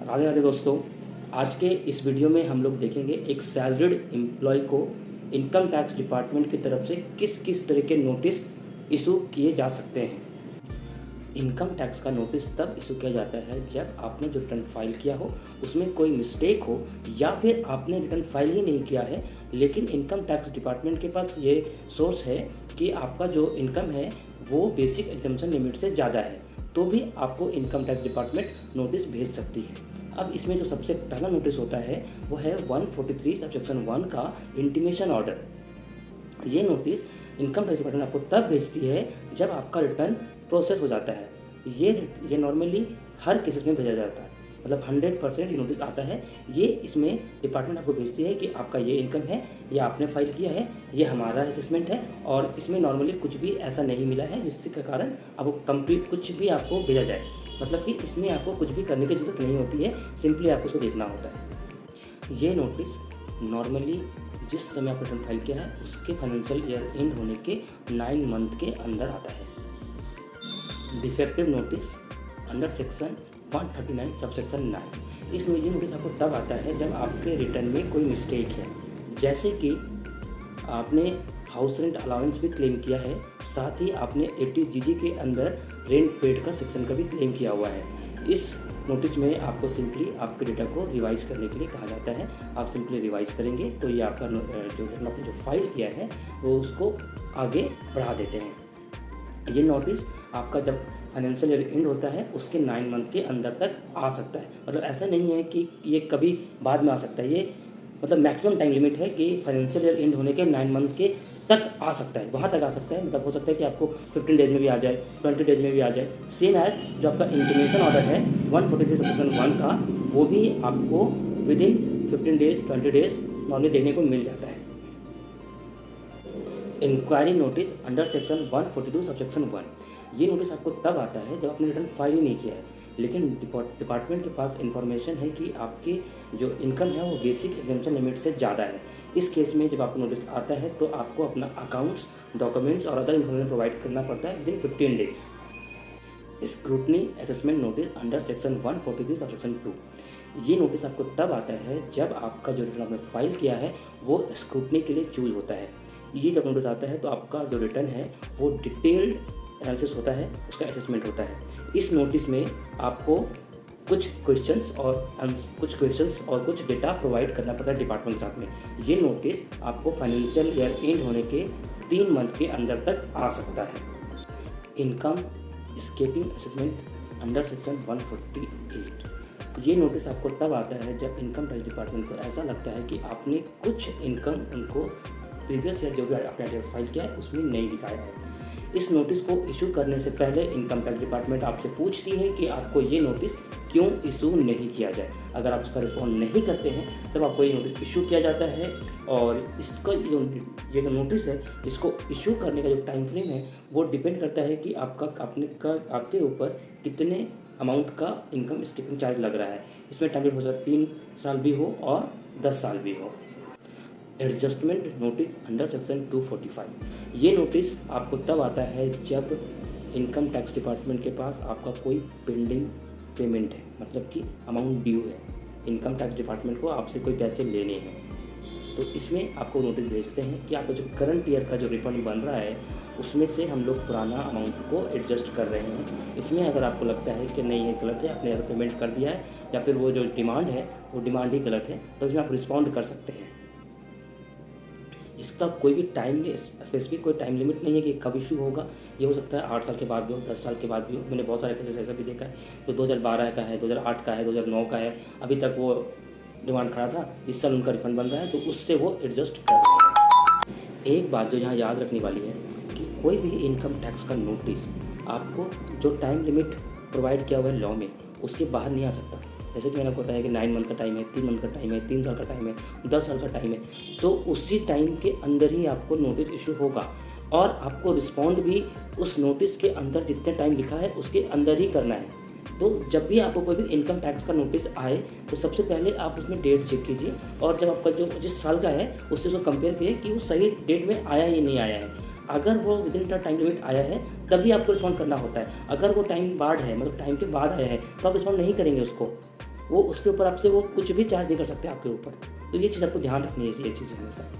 राधे राधे दोस्तों। आज के इस वीडियो में हम लोग देखेंगे एक सैलरीड एम्प्लॉय को इनकम टैक्स डिपार्टमेंट की तरफ से किस किस तरह के नोटिस इशू किए जा सकते हैं। इनकम टैक्स का नोटिस तब इशू किया जाता है जब आपने जो रिटर्न फाइल किया हो उसमें कोई मिस्टेक हो या फिर आपने रिटर्न फाइल ही नहीं किया है, लेकिन इनकम टैक्स डिपार्टमेंट के पास ये सोर्स है कि आपका जो इनकम है वो बेसिक एग्जम्पशन लिमिट से ज़्यादा है, तो भी आपको इनकम टैक्स डिपार्टमेंट नोटिस भेज सकती है। अब इसमें जो सबसे पहला नोटिस होता है वो है 143 सबसेक्शन 1 का इंटीमेशन ऑर्डर। ये नोटिस इनकम टैक्स डिपार्टमेंट आपको तब भेजती है जब आपका रिटर्न प्रोसेस हो जाता है। ये नॉर्मली हर केसेस में भेजा जाता है, मतलब 100% ये नोटिस आता है। ये इसमें डिपार्टमेंट आपको भेजती है कि आपका ये इनकम है, ये आपने फाइल किया है, ये हमारा असेसमेंट है, और इसमें नॉर्मली कुछ भी ऐसा नहीं मिला है जिसके कारण आपको कंप्लीट कुछ भी आपको भेजा जाए। मतलब कि इसमें आपको कुछ भी करने की ज़रूरत नहीं होती है, सिंपली आपको उसको देखना होता है। ये नोटिस नॉर्मली जिस समय आपने रिटर्न फाइल किया है उसके फाइनेंशियल ईयर एंड होने के 9 मंथ के अंदर आता है। Defective notice under section 139 subsection 9। इसमें ये नोटिस आपको तब आता है जब आपके रिटर्न में कोई मिस्टेक है, जैसे कि आपने हाउस रेंट अलाउंस भी क्लेम किया है, साथ ही आपने 80GG के अंदर रेंट पेड का सेक्शन का भी क्लेम किया हुआ है। इस नोटिस में आपको सिंपली आपके डेटा को रिवाइज करने के लिए कहा जाता है। आप सिंपली रिवाइज करेंगे तो ये आपका आपने जो फाइल किया है वो उसको आगे बढ़ा देते हैं। ये नोटिस आपका जब फाइनेंशियल ईयर एंड होता है उसके 9 मंथ के अंदर तक आ सकता है। मतलब ऐसा नहीं है कि ये कभी बाद में आ सकता है, ये मतलब मैक्सिमम टाइम लिमिट है कि फाइनेंशियल ईयर एंड होने के 9 मंथ के तक आ सकता है, वहाँ तक आ सकता है। मतलब हो सकता है कि आपको 15 डेज़ में भी आ जाए, 20 डेज़ में भी आ जाए। सेम एज जो आपका इंटीमेशन ऑर्डर है 143 सबसेक्शन 1 का, वो भी आपको within 15 days 20 days normally देखने को मिल जाता है। Inquiry notice under section 142 subsection 1। ये नोटिस आपको तब आता है जब आपने रिटर्न फाइल ही नहीं किया है, लेकिन डिपार्टमेंट के पास इंफॉर्मेशन है कि आपकी जो इनकम है वो बेसिक एग्जम्पशन लिमिट से ज़्यादा है। इस केस में जब आपको नोटिस आता है तो आपको अपना अकाउंट्स, डॉक्यूमेंट्स और अदर इन्फॉर्मेशन प्रोवाइड करना पड़ता है with in 15 days. Scrutiny assessment notice under section 143 subsection 2। ये नोटिस आपको तब आता है जब आपका जो रिटर्न आपने फाइल किया है वो स्क्रूटनी के लिए चूज होता है। ये जब नोटिस आता है तो आपका जो रिटर्न है वो डिटेल्ड एनालिसिस होता है, उसका असेसमेंट होता है। इस नोटिस में आपको कुछ क्वेश्चंस और कुछ डेटा प्रोवाइड करना पड़ता है डिपार्टमेंट के साथ में। ये नोटिस आपको फाइनेंशियल ईयर एंड होने के 3 मंथ के अंदर तक आ सकता है। Income escaping assessment under section 148। ये नोटिस आपको तब आता है जब इनकम टैक्स डिपार्टमेंट को ऐसा लगता है कि आपने कुछ इनकम उनको प्रीवियस ईयर जो भी आपने फाइल किया है उसमें नहीं दिखाया है। इस नोटिस को इशू करने से पहले इनकम टैक्स डिपार्टमेंट आपसे पूछती है कि आपको ये नोटिस क्यों इशू नहीं किया जाए। अगर आप उसका रिस्पॉन्ड नहीं करते हैं तब आपको ये नोटिस इशू किया जाता है, और इसका ये जो नोटिस है इसको इशू करने का जो टाइम फ्रेम है वो डिपेंड करता है कि आपके ऊपर कितने अमाउंट का इनकम स्कीपिंग चार्ज लग रहा है। इसमें टाइम हो सकता है 3 साल भी हो और 10 साल भी हो। Adjustment notice under section 245। ये नोटिस आपको तब आता है जब इनकम टैक्स डिपार्टमेंट के पास आपका कोई पेंडिंग पेमेंट है, मतलब कि अमाउंट ड्यू है, इनकम टैक्स डिपार्टमेंट को आपसे कोई पैसे लेने हैं। तो इसमें आपको नोटिस भेजते हैं कि आपका जो करंट ईयर का जो रिफंड बन रहा है उसमें से हम लोग पुराना अमाउंट को एडजस्ट कर रहे हैं। इसमें अगर आपको लगता है कि नहीं ये गलत है, आपने अगर पेमेंट कर दिया है या फिर वो जो डिमांड है वो डिमांड ही गलत है, तो इसमें आप रिस्पॉन्ड कर सकते हैं। इसका कोई भी स्पेसिफिक कोई टाइम लिमिट नहीं है कि कब इशू होगा। ये हो सकता है 8 साल के बाद भी हो, 10 साल के बाद भी हो। मैंने बहुत सारे केसेस ऐसा भी देखा है जो 2012 का है, 2008 का है, 2009 का है, अभी तक वो डिमांड खड़ा था, इस साल उनका रिफंड बन रहा है, तो उससे वो एडजस्ट कर रहे हैं। एक बात जो यहाँ याद रखने वाली है कि कोई भी इनकम टैक्स का नोटिस आपको जो टाइम लिमिट प्रोवाइड किया हुआ है लॉ में उसके बाहर नहीं आ सकता। जैसे कि मैंने आपको बताया कि 9 मंथ का टाइम है, 3 मंथ का टाइम है, 3 साल का टाइम है, 10 साल का टाइम है, तो उसी टाइम के अंदर ही आपको नोटिस इशू होगा, और आपको रिस्पॉन्ड भी उस नोटिस के अंदर जितने टाइम लिखा है उसके अंदर ही करना है। तो जब भी आपको कोई भी इनकम टैक्स का नोटिस आए तो सबसे पहले आप उसमें डेट चेक कीजिए, और जब आपका जो जिस साल का है उससे उसको कंपेयर कीजिए कि वो सही डेट में आया या नहीं आया है। अगर वो with in the time limit आया है तभी आपको रिस्पॉन्ड करना होता है। अगर वो टाइम बाद है, मतलब टाइम के बाद आया है, तो आप रिस्पॉन्ड नहीं करेंगे उसको। वो उसके ऊपर आपसे वो कुछ भी चार्ज नहीं कर सकते आपके ऊपर। तो ये चीज़ आपको ध्यान रखनी है, ये चीज़ हमेशा।